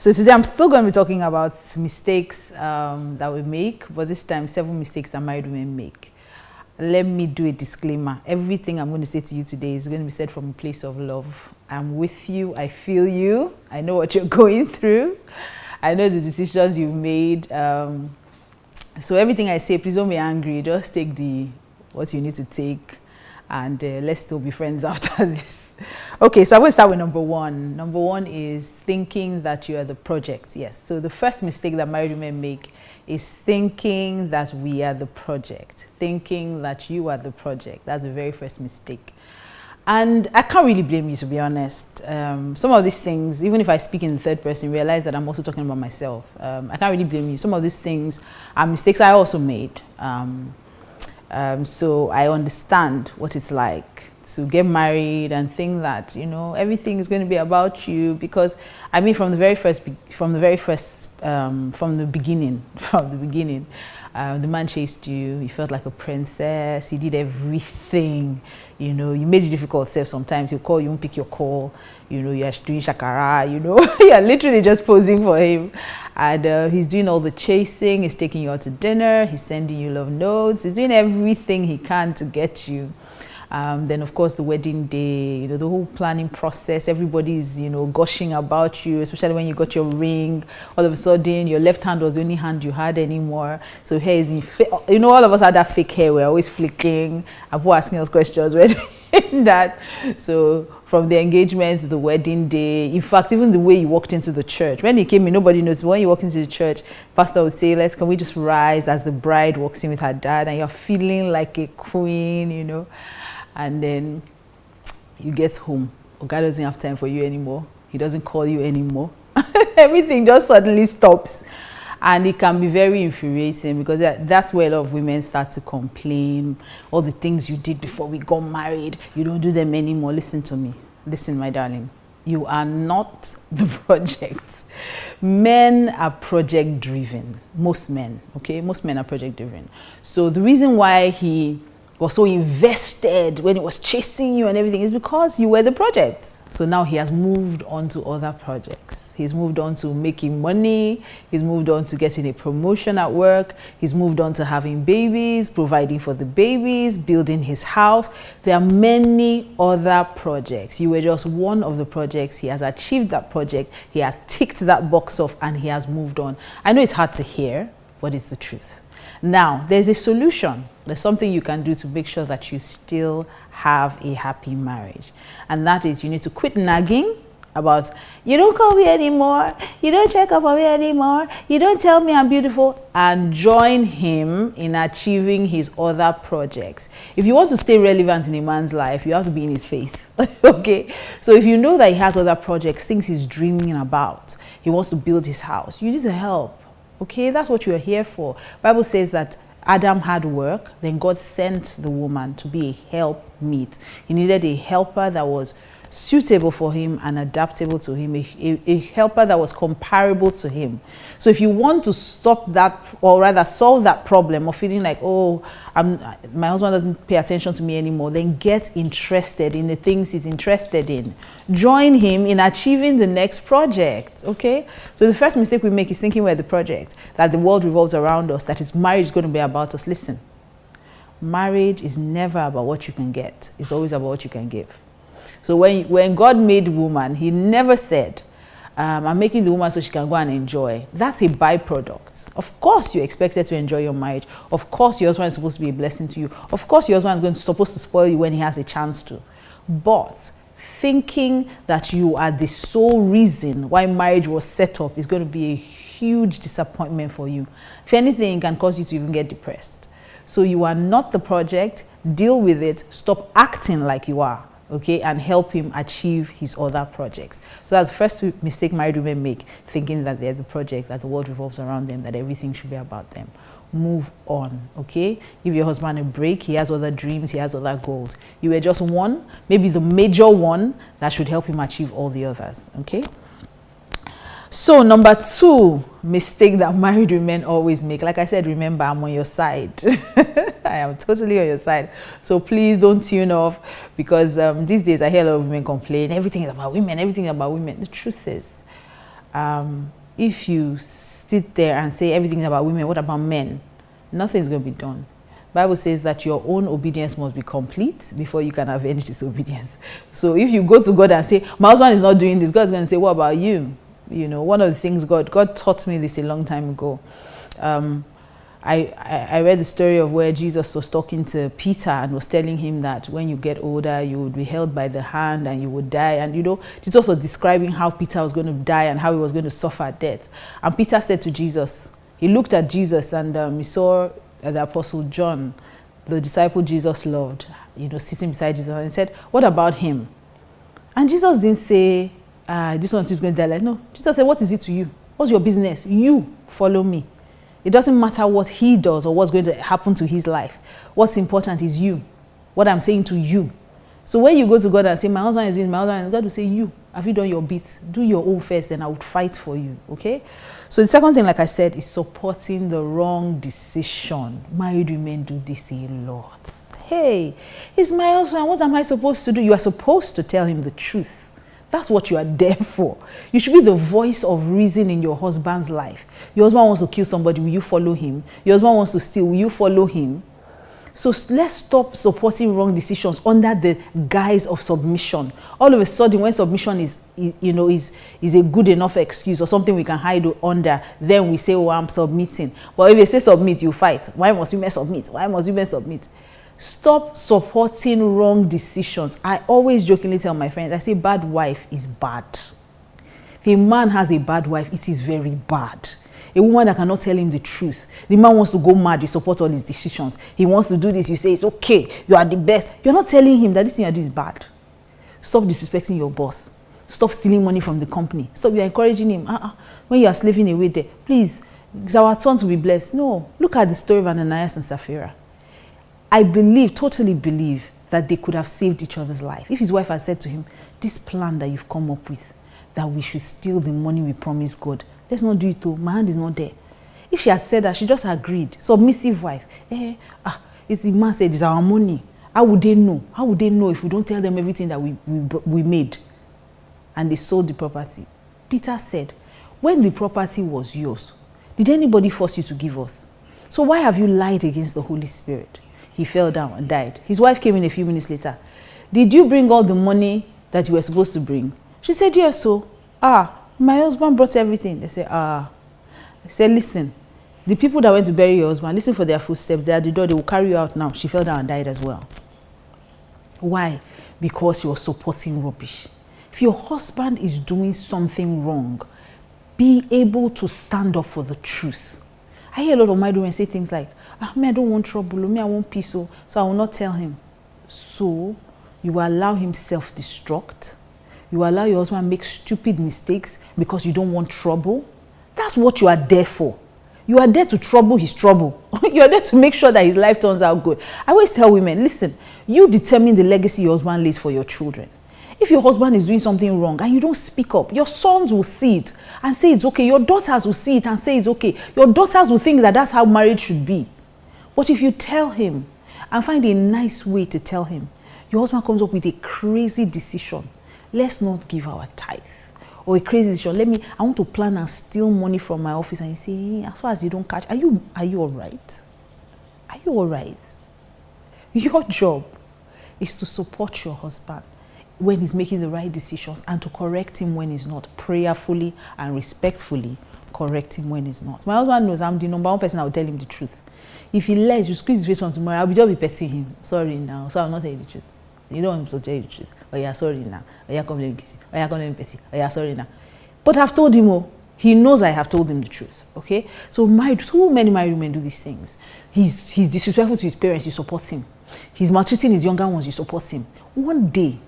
So today I'm still going to be talking about mistakes that we make, but this time 7 mistakes that married women make. Let me do a disclaimer. Everything I'm going to say to you today is going to be said from a place of love. I'm with you. I feel you. I know what you're going through. I know the decisions you've made. So everything I say, please don't be angry. Just take what you need to take, and let's still be friends after this. Okay, so I'm going to start with number 1. Number 1 is thinking that you are the project. Yes, so the first mistake that married women make is thinking that we are the project. Thinking that you are the project. That's the very first mistake. And I can't really blame you, to be honest. Some of these things, even if I speak in the third person, realize that I'm also talking about myself. I can't really blame you. Some of these things are mistakes I also made. So I understand what it's like to get married and think that, you know, everything is going to be about you, because I mean from the beginning, the man chased you. You felt like a princess. He did everything. You know, you made it difficult self sometimes. He'll call you, won't pick your call. You know, you're doing shakara, you know. You're literally just posing for him. And he's doing all the chasing. He's taking you out to dinner. He's sending you love notes. He's doing everything he can to get you. Then of course the wedding day, you know, the whole planning process, everybody's, you know, gushing about you, especially when you got your ring. All of a sudden your left hand was the only hand you had anymore. So hair is in, you know, all of us had that fake hair. We're always flicking, and people asking us questions. We're doing that. So from the engagement to the wedding day, in fact, even the way you walked into the church, when he came in, nobody knows. When you walk into the church, pastor would say, can we just rise, as the bride walks in with her dad, and you're feeling like a queen, you know. And then you get home. God doesn't have time for you anymore. He doesn't call you anymore. Everything just suddenly stops. And it can be very infuriating, because that's where a lot of women start to complain. All the things you did before we got married, you don't do them anymore. Listen to me. Listen, my darling. You are not the project. Men are project driven. Most men, okay? Most men are project driven. So the reason why he was so invested when he was chasing you and everything is because you were the project. So now he has moved on to other projects. He's moved on to making money. He's moved on to getting a promotion at work. He's moved on to having babies, providing for the babies, building his house. There are many other projects. You were just one of the projects. He has achieved that project. He has ticked that box off, and he has moved on. I know it's hard to hear, but it's the truth. Now, there's a solution. There's something you can do to make sure that you still have a happy marriage. And that is, you need to quit nagging about, you don't call me anymore, you don't check up on me anymore, you don't tell me I'm beautiful, and join him in achieving his other projects. If you want to stay relevant in a man's life, you have to be in his face. Okay? So if you know that he has other projects, things he's dreaming about, he wants to build his house, you need to help. Okay, that's what you're here for. Bible says that Adam had work, then God sent the woman to be a helpmeet. He needed a helper that was suitable for him and adaptable to him, a helper that was comparable to him. So if you want to stop that, or rather solve that problem of feeling like, oh, my husband doesn't pay attention to me anymore, then get interested in the things he's interested in. Join him in achieving the next project, okay? So the first mistake we make is thinking we're the project, that the world revolves around us, that it's marriage is going to be about us. Listen, marriage is never about what you can get. It's always about what you can give. So when God made woman, he never said, I'm making the woman so she can go and enjoy. That's a byproduct. Of course you're expected to enjoy your marriage. Of course your husband is supposed to be a blessing to you. Of course your husband is supposed to spoil you when he has a chance to. But thinking that you are the sole reason why marriage was set up is going to be a huge disappointment for you. If anything, it can cause you to even get depressed. So you are not the project. Deal with it. Stop acting like you are. Okay, and help him achieve his other projects. So that's the first mistake married women make, thinking that they're the project, that the world revolves around them, that everything should be about them. Move on, okay? Give your husband a break. He has other dreams, he has other goals. You were just one, maybe the major one, that should help him achieve all the others, okay? So number 2 mistake that married women always make, like I said, remember, I'm on your side. I am totally on your side. So please don't tune off, because these days I hear a lot of women complain, everything is about women, everything is about women. The truth is, If you sit there and say everything is about women, what about men? Nothing's going to be done. Bible says that your own obedience must be complete before you can avenge disobedience. So if you go to God and say, my husband is not doing this, God's going to say, what about you? You know, one of the things God taught me this a long time ago. I read the story of where Jesus was talking to Peter and was telling him that when you get older, you would be held by the hand and you would die. And, you know, Jesus was describing how Peter was going to die and how he was going to suffer death. And Peter said to Jesus, he looked at Jesus and he saw the Apostle John, the disciple Jesus loved, you know, sitting beside Jesus, and he said, what about him? And Jesus didn't say, this one is going to die. Like, no. Jesus said, what is it to you? What's your business? You follow me. It doesn't matter what he does or what's going to happen to his life. What's important is you. What I'm saying to you. So when you go to God and say, my husband is doing, my husband, God will say, you, have you done your bit? Do your own first, then I would fight for you. Okay? So the second thing, like I said, is supporting the wrong decision. Married women do this a lot. Hey, he's my husband. What am I supposed to do? You are supposed to tell him the truth. That's what you are there for. You should be the voice of reason in your husband's life. Your husband wants to kill somebody, will you follow him? Your husband wants to steal, will you follow him? So let's stop supporting wrong decisions under the guise of submission. All of a sudden, when submission is a good enough excuse or something we can hide under, then we say, oh, I'm submitting. But if you say submit, you fight. Why must women submit? Why must women submit? Stop supporting wrong decisions. I always jokingly tell my friends, I say bad wife is bad. If a man has a bad wife, it is very bad. A woman that cannot tell him the truth. The man wants to go mad, you support all his decisions. He wants to do this, you say it's okay, you are the best. You're not telling him that this thing you do is bad. Stop disrespecting your boss. Stop stealing money from the company. Stop, you're encouraging him. When you are slaving away there, please, it's our turn to be blessed. No, look at the story of Ananias and Sapphira. I totally believe that they could have saved each other's life. If his wife had said to him, this plan that you've come up with, that we should steal the money we promised God, let's not do it though, my hand is not there. If she had said that, she just agreed. Submissive wife. It's the man said, it's our money. How would they know? How would they know if we don't tell them everything that we made? And they sold the property. Peter said, when the property was yours, did anybody force you to give us? So why have you lied against the Holy Spirit? He fell down and died. His wife came in a few minutes later. Did you bring all the money that you were supposed to bring? She said, yes, so. My husband brought everything. They said, I said, listen, the people that went to bury your husband, listen for their footsteps. They're at the door. They will carry you out now. She fell down and died as well. Why? Because she was supporting rubbish. If your husband is doing something wrong, be able to stand up for the truth. I hear a lot of married women say things like, me, I don't want trouble. Me, I want peace. So I will not tell him. So you will allow him self-destruct. You will allow your husband make stupid mistakes because you don't want trouble. That's what you are there for. You are there to trouble his trouble. You are there to make sure that his life turns out good. I always tell women, listen, you determine the legacy your husband leaves for your children. If your husband is doing something wrong and you don't speak up, your sons will see it and say it's okay. Your daughters will see it and say it's okay. Your daughters will think that that's how marriage should be. But if you tell him and find a nice way to tell him, your husband comes up with a crazy decision. Let's not give our tithe. Or a crazy decision. I want to plan and steal money from my office. And you say, hey, as far as you don't catch, are you all right? Are you all right? Your job is to support your husband when he's making the right decisions and to correct him when he's not. Prayerfully and respectfully correct him when he's not. My husband knows I'm the number one person that will tell him the truth. If he lies, you squeeze his face on tomorrow, I'll just be petting him. Sorry now, so I'll not tell you the truth. You don't want to tell you the truth. Oh yeah, sorry now. Oh yeah, come let me kiss you. Oh yeah, come let me pet you. Oh yeah, sorry now. But I've told him, he knows I have told him the truth. Okay? So too many married women do these things. He's disrespectful to his parents, you support him. He's maltreating his younger ones, you support him. One day,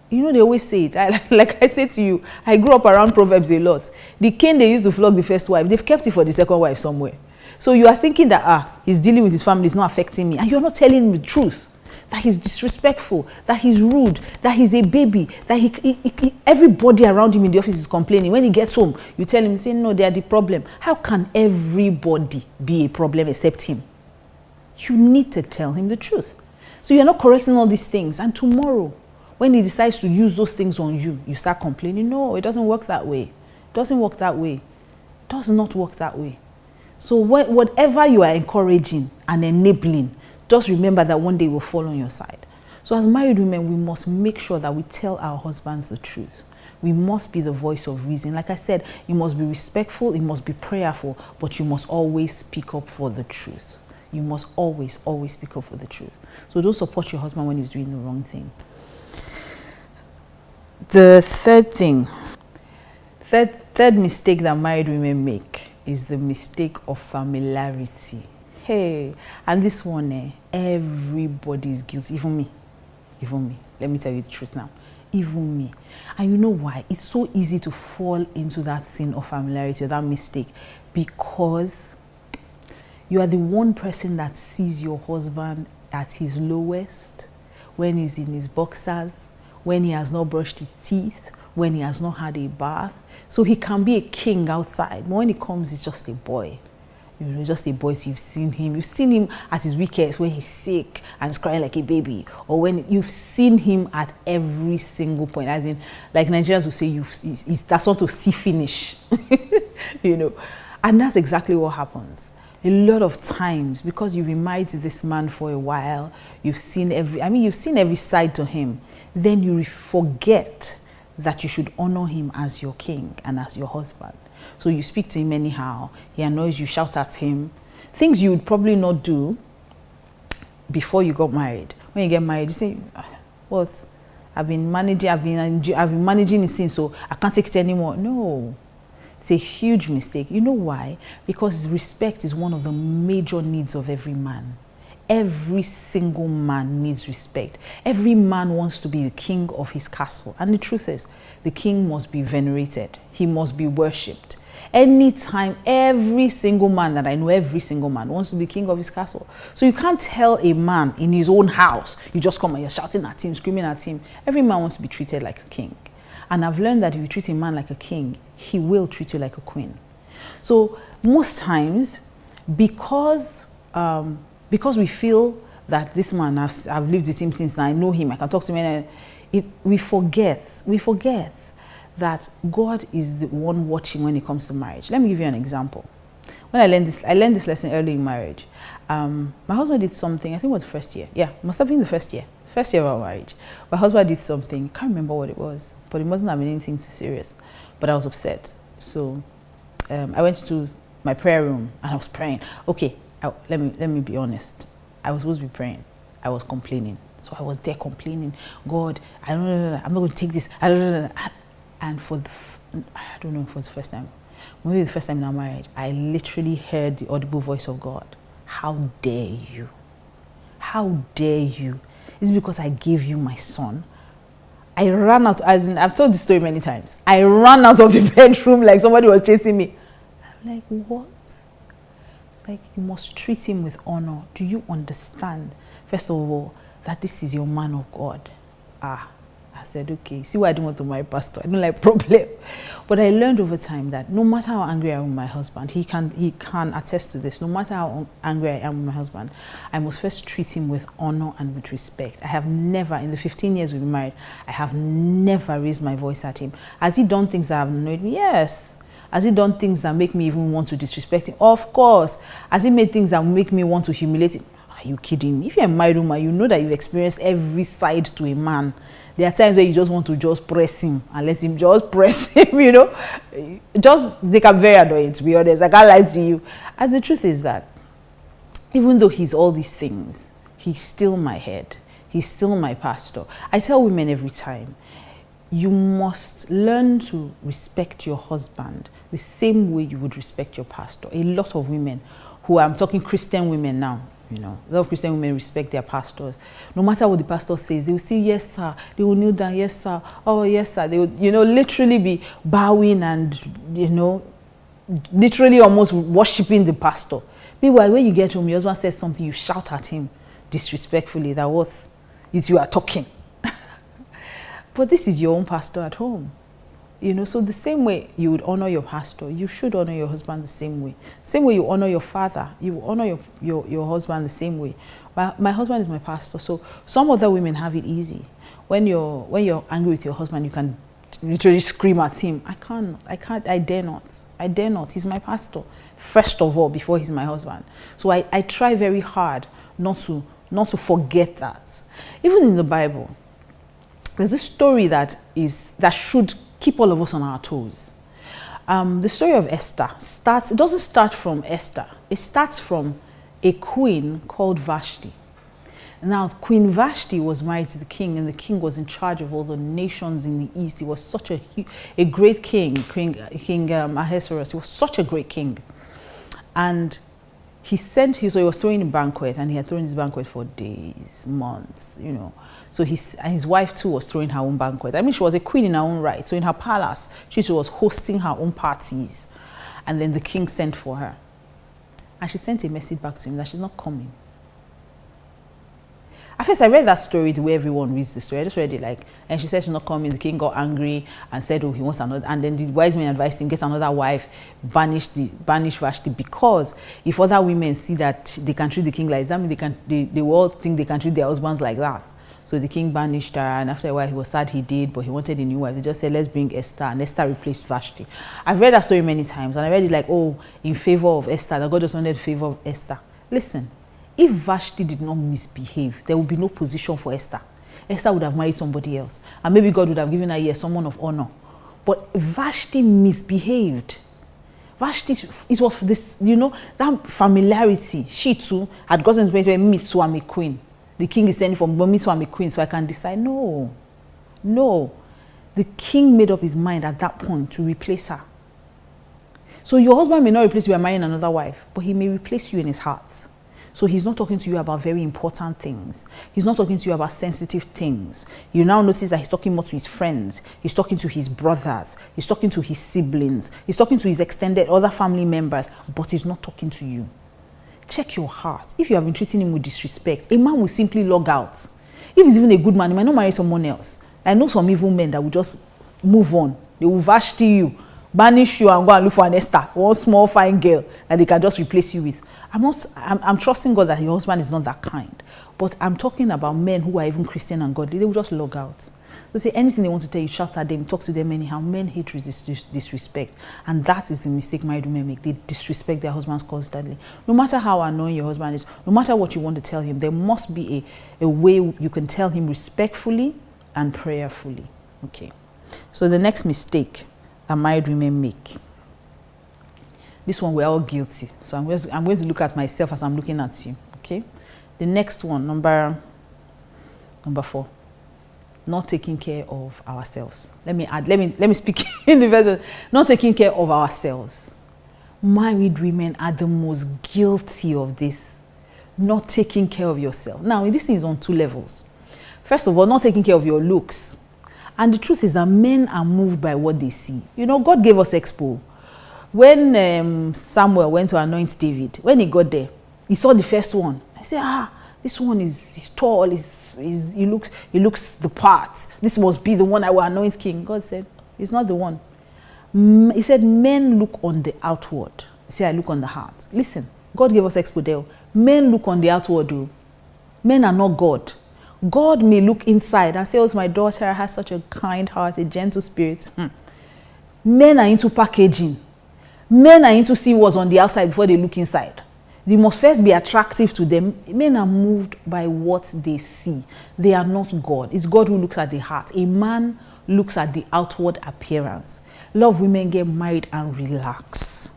they always say it. Like I said to you, I grew up around Proverbs a lot. The cane they used to flog the first wife, they've kept it for the second wife somewhere. So you are thinking that, he's dealing with his family, it's not affecting me. And you're not telling him the truth. That he's disrespectful, that he's rude, that he's a baby, that everybody around him in the office is complaining. When he gets home, you tell him, say, no, they are the problem. How can everybody be a problem except him? You need to tell him the truth. So you're not correcting all these things. And tomorrow, when he decides to use those things on you, you start complaining. No, it doesn't work that way. Doesn't work that way. Does not work that way. So whatever you are encouraging and enabling, just remember that one day will fall on your side. So as married women, we must make sure that we tell our husbands the truth. We must be the voice of reason. Like I said, you must be respectful, you must be prayerful, but you must always speak up for the truth. You must always, always speak up for the truth. So don't support your husband when he's doing the wrong thing. The third thing, third mistake that married women make is the mistake of familiarity. Hey, and this one, everybody is guilty, even me. Even me. Let me tell you the truth now. Even me. And you know why? It's so easy to fall into that sin of familiarity or that mistake, because you are the one person that sees your husband at his lowest, when he's in his boxers, when he has not brushed his teeth, when he has not had a bath. So he can be a king outside, but when he comes, he's just a boy. You know, just a boy. So you've seen him at his weakest when he's sick and is crying like a baby, or when you've seen him at every single point, as in, like Nigerians will say, that's not to see finish. You know, and that's exactly what happens. A lot of times, because you've been married to this man for a while, you've seen every side to him, then you forget that you should honor him as your king and as your husband. So you speak to him anyhow, he annoys you, shout at him, things you would probably not do before you got married. When you get married, you say, what? I've been managing it since, so I can't take it anymore. No. It's a huge mistake. You know why? Because respect is one of the major needs of every man. Every single man needs respect. Every man wants to be the king of his castle. And the truth is, the king must be venerated. He must be worshipped. Anytime, every single man that I know, every single man wants to be king of his castle. So you can't tell a man in his own house, you just come and you're shouting at him, screaming at him. Every man wants to be treated like a king. And I've learned that if you treat a man like a king, he will treat you like a queen. So most times, because we feel that this man, I've lived with him since now, I know him, I can talk to him, we forget that God is the one watching when it comes to marriage. Let me give you an example. When I learned this lesson early in marriage. My husband did something, I think it was the first year. Yeah, must have been the first year of our marriage. My husband did something, can't remember what it was, but it wasn't having anything too serious. But I was upset. So I went to my prayer room and I was praying. Okay, let me be honest. I was supposed to be praying. I was complaining. So I was there complaining. God, I'm not going to take this. And for I don't know if it was the first time. Maybe the first time in our marriage, I literally heard the audible voice of God. How dare you? How dare you? It's because I gave you my son. I ran out, I've told this story many times. I ran out of the bedroom like somebody was chasing me. I'm like, what? It's like, you must treat him with honor. Do you understand, first of all, that this is your man of God? I said, okay, see why I don't want to marry pastor. I don't like problem. But I learned over time that no matter how angry I am with my husband, he can attest to this. No matter how angry I am with my husband, I must first treat him with honor and with respect. I have never, in the 15 years we've been married, I have never raised my voice at him. Has he done things that have annoyed me? Yes. Has he done things that make me even want to disrespect him? Of course. Has he made things that make me want to humiliate him? Are you kidding me? If you're a married woman, you know that you've experienced every side to a man. There are times where you just want to just press him and let him just press him, you know. They can be very annoying, to be honest. I can't lie to you. And the truth is that even though he's all these things, he's still my head. He's still my pastor. I tell women every time, you must learn to respect your husband the same way you would respect your pastor. A lot of women who, I'm talking Christian women now, you know, a lot of Christian women respect their pastors. No matter what the pastor says, they will say, yes, sir. They will kneel down, yes, sir. Oh, yes, sir. They will, you know, literally be bowing and, you know, literally almost worshiping the pastor. Meanwhile, when you get home, your husband says something, you shout at him disrespectfully that what? You are talking. But this is your own pastor at home. You know, so the same way you would honor your pastor, you should honor your husband the same way. Same way you honor your father, you honor your husband the same way. My husband is my pastor, so some other women have it easy. When you're angry with your husband, you can literally scream at him. I dare not. He's my pastor, first of all, before he's my husband. So I try very hard not to forget that. Even in the Bible, there's this story that should keep all of us on our toes. The story of Esther it doesn't start from Esther. It starts from a queen called Vashti. Now, Queen Vashti was married to the king, and the king was in charge of all the nations in the east. He was such a great king, King Ahasuerus. He was such a great king. And so he was throwing a banquet, and he had thrown his banquet for days, months, you know. So his wife too was throwing her own banquet. I mean, she was a queen in her own right. So in her palace, she was hosting her own parties. And then the king sent for her. And she sent a message back to him that she's not coming. At first, I read that story the way everyone reads the story. I just read it and she said she's not coming. The king got angry and said, oh, he wants another. And then the wise men advised him, get another wife, banish Vashti, because if other women see that they can treat the king like that, they will all think they can treat their husbands like that. So the king banished her, and after a while he was sad he did, but he wanted a new wife. They just said, let's bring Esther, and Esther replaced Vashti. I've read that story many times, and I read it in favor of Esther, that God just wanted favor of Esther. Listen. If Vashti did not misbehave, there would be no position for Esther. Esther would have married somebody else. And maybe God would have given her someone of honor. But Vashti misbehaved. Vashti, it was this, that familiarity. She too had gotten to the point where me too, I'm a queen. The king is sending for me, but me too, I'm a queen, so I can decide. No. The king made up his mind at that point to replace her. So your husband may not replace you by marrying another wife, but he may replace you in his heart. So he's not talking to you about very important things. He's not talking to you about sensitive things. You now notice that he's talking more to his friends. He's talking to his brothers. He's talking to his siblings. He's talking to his extended other family members, but he's not talking to you. Check your heart. If you have been treating him with disrespect, a man will simply log out. If he's even a good man, he might not marry someone else. I know some evil men that will just move on. They will Vashti you, banish you, and go and look for an Esther, one small fine girl that they can just replace you with. I'm trusting God that your husband is not that kind. But I'm talking about men who are even Christian and godly. They will just log out. They say anything they want to tell you, shout at them, talk to them anyhow. Men hate disrespect. And that is the mistake married women make. They disrespect their husbands constantly. No matter how annoying your husband is, no matter what you want to tell him, there must be a way you can tell him respectfully and prayerfully. Okay. So the next mistake that married women make. This one, we're all guilty. So I'm going to look at myself as I'm looking at you. Okay. The next one, number 4, not taking care of ourselves. Let me speak in the verse. Not taking care of ourselves. Married women are the most guilty of this. Not taking care of yourself. Now, this thing is on 2 levels. First of all, not taking care of your looks. And the truth is that men are moved by what they see. God gave us expo. When Samuel went to anoint David, when he got there, he saw the first one. I said, this one is tall, he looks the part. This must be the one I will anoint king. God said, it's not the one. He said, men look on the outward. He said, I look on the heart. Listen, God gave us expo there. Men look on the outward. Though. Men are not God. God may look inside and say, oh, my daughter has such a kind heart, a gentle spirit. Men are into packaging. Men are into seeing what's on the outside before they look inside. They must first be attractive to them. Men are moved by what they see. They are not God. It's God who looks at the heart. A man looks at the outward appearance. A lot of women get married and relax.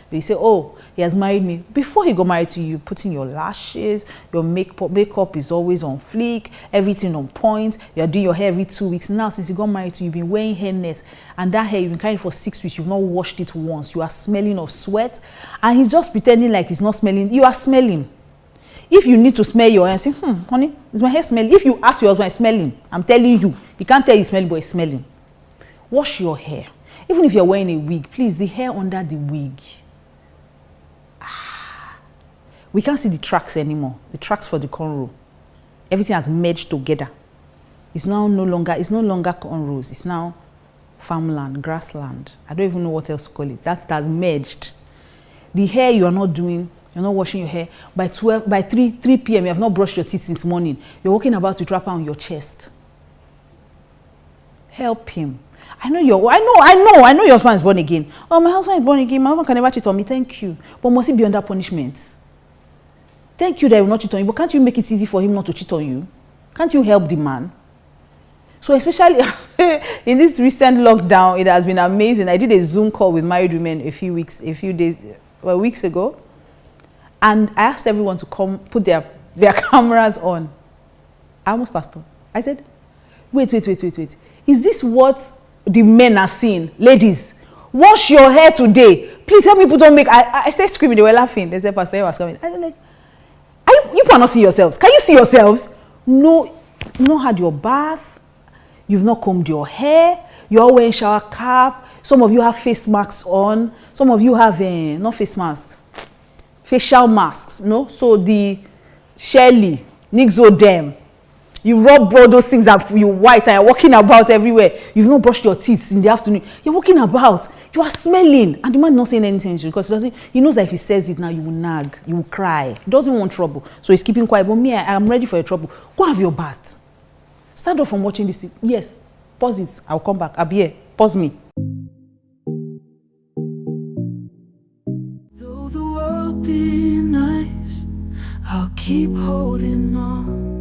They say, oh, he has married me. Before he got married to you, putting your lashes, your makeup is always on fleek, everything on point. You're doing your hair every 2 weeks. Now, since he got married to you, you've been wearing hairnet, and that hair, you've been carrying it for 6 weeks. You've not washed it once. You are smelling of sweat, and he's just pretending like he's not smelling. You are smelling. If you need to smell your hair, say, honey, is my hair smelling? If you ask your husband, smelling, I'm telling you, he can't tell you smelling, but it's smelling. Wash your hair. Even if you're wearing a wig, please, the hair under the wig. We can't see the tracks anymore. The tracks for the cornrow. Everything has merged together. It's no longer cornrows. It's now farmland, grassland. I don't even know what else to call it. That has merged. The hair you are not doing, you're not washing your hair. By 3 p.m. you have not brushed your teeth since morning. You're walking about with wrapper on your chest. Help him. I know your husband is born again. Oh, my husband is born again. My husband can never cheat on me. Thank you. But must he be under punishment? Thank you that he will not cheat on you. But can't you make it easy for him not to cheat on you? Can't you help the man? So especially in this recent lockdown, it has been amazing. I did a Zoom call with married women weeks ago. And I asked everyone to come put their cameras on. I almost passed on. I said, wait. Is this what the men are seeing? Ladies, wash your hair today. Please help me put on makeup. I started screaming. They were laughing. They said, Pastor, was coming. I was like, you cannot see yourselves. Can you see yourselves? No, you've not had your bath. You've not combed your hair. You're all wearing shower cap. Some of you have face masks on. Some of you have, not face masks, facial masks. No? So the Shelly, Nixodem, you rub all those things that you white and you're walking about everywhere. You've not brushed your teeth in the afternoon. You're walking about. You are smelling. And the man not saying anything because he knows that if he says it now, you will nag. You will cry. He doesn't want trouble. So he's keeping quiet. But me, I am ready for your trouble. Go have your bath. Stand up from watching this thing. Yes. Pause it. I'll come back. I'll be here. Pause me. Though the world be nice, I'll keep holding on.